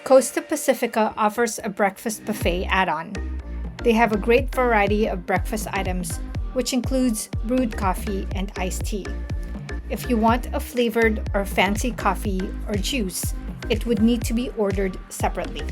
Costa Pacifica offers a breakfast buffet add-on. They have a great variety of breakfast items, which includes brewed coffee and iced tea. If you want a flavored or fancy coffee or juice, it would need to be ordered separately.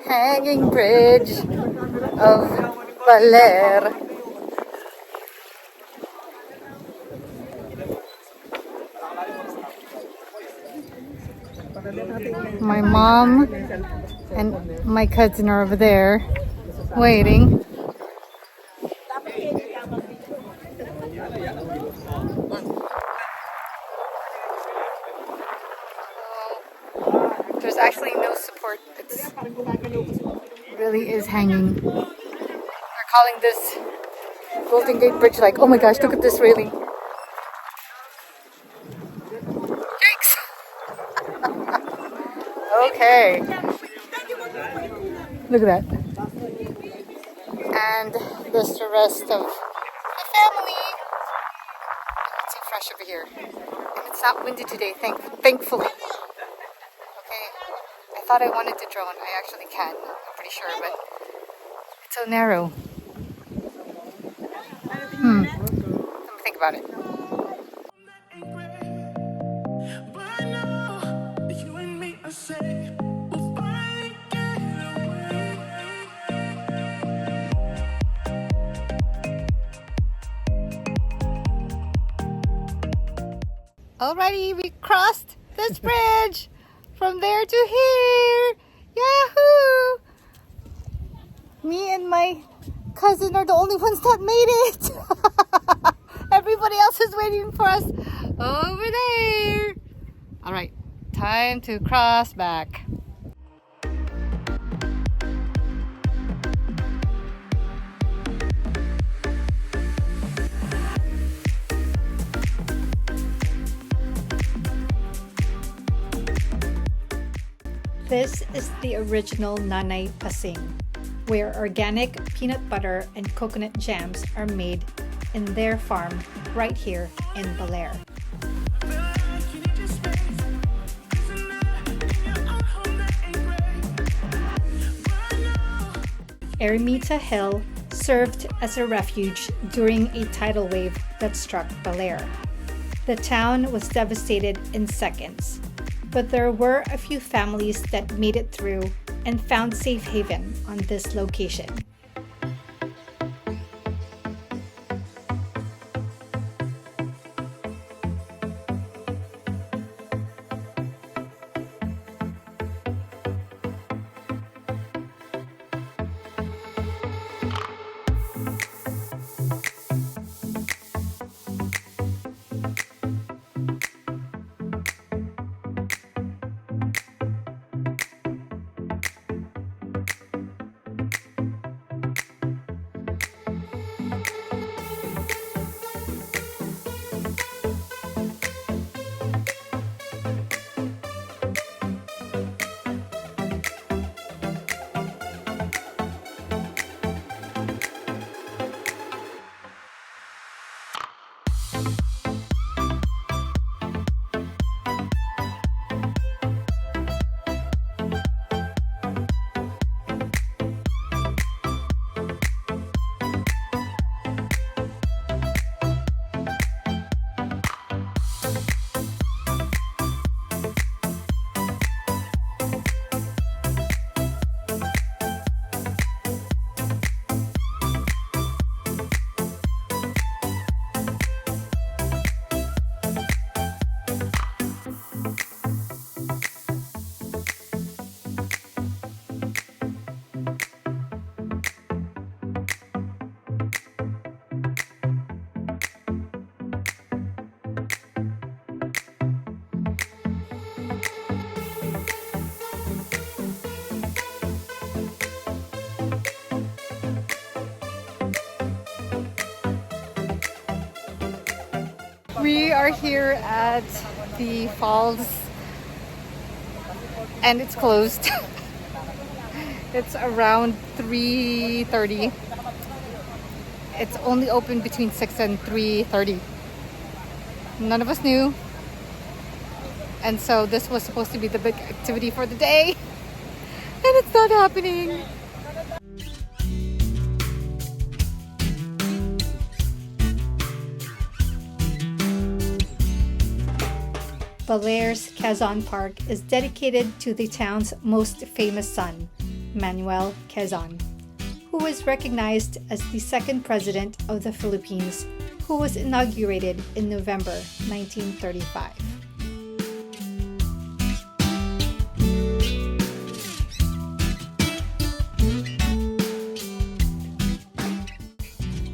Hanging Bridge of Baler. My mom and my cousin are over there waiting. There's actually no support. It really is hanging. We're calling this Golden Gate Bridge like, oh my gosh, look at this railing. Yikes! Okay. Look at that. And there's the rest of the family. It's so fresh over here. And it's not windy today, thankfully. Okay. I thought I wanted to drone. I actually can. I'm pretty sure, but it's so narrow. Let me think about it. Alrighty, we crossed this bridge from there to here. Yahoo! Me and my cousin are the only ones that made it. Everybody else is waiting for us over there. Alright, time to cross back. This is the original Nanay Pasing, where organic peanut butter and coconut jams are made in their farm right here in Baler. Ermita Hill served as a refuge during a tidal wave that struck Baler. The town was devastated in seconds, but there were a few families that made it through and found safe haven on this location. We are here at the falls and it's closed. It's around 3:30. It's only open between 6 and 3:30. None of us knew. And so this was supposed to be the big activity for the day. And it's not happening. Baler's Quezon Park is dedicated to the town's most famous son, Manuel Quezon, who is recognized as the second president of the Philippines, who was inaugurated in November 1935.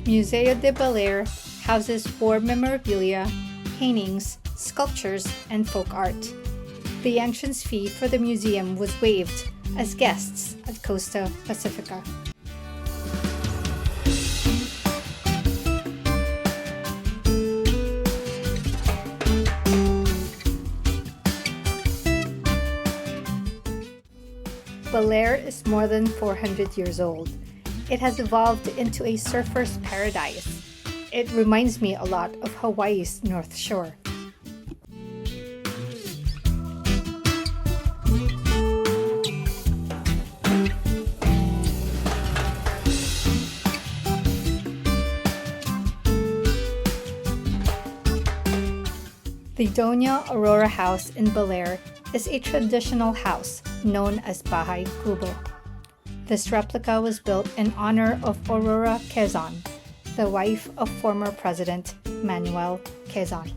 Museo de Baler houses war memorabilia, paintings, sculptures, and folk art. The entrance fee for the museum was waived as guests at Costa Pacifica. Baler is more than 400 years old. It has evolved into a surfer's paradise. It reminds me a lot of Hawaii's North Shore. The Doña Aurora House in Baler is a traditional house known as Bahay Kubo. This replica was built in honor of Aurora Quezon, the wife of former President Manuel Quezon.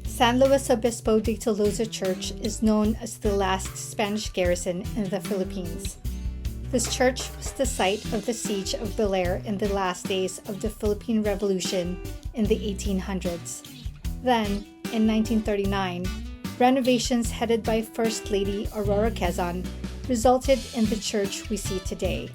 San Luis Obispo de Tolosa Church is known as the last Spanish garrison in the Philippines. This church was the site of the siege of Baler in the last days of the Philippine Revolution in the 1800s. Then, in 1939, renovations headed by First Lady Aurora Quezon resulted in the church we see today.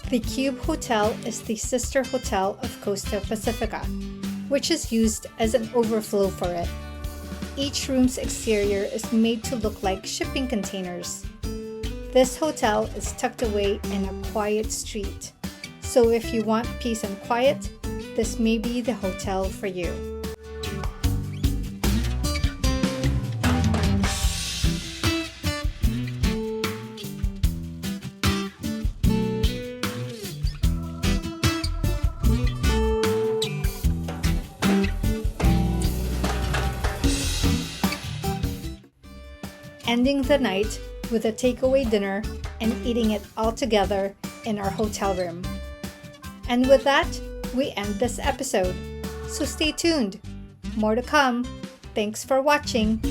The Cube Hotel is the sister hotel of Costa Pacifica, which is used as an overflow for it. Each room's exterior is made to look like shipping containers. This hotel is tucked away in a quiet street, so if you want peace and quiet, this may be the hotel for you. Ending the night with a takeaway dinner and eating it all together in our hotel room. And with that, we end this episode. So stay tuned. More to come. Thanks for watching.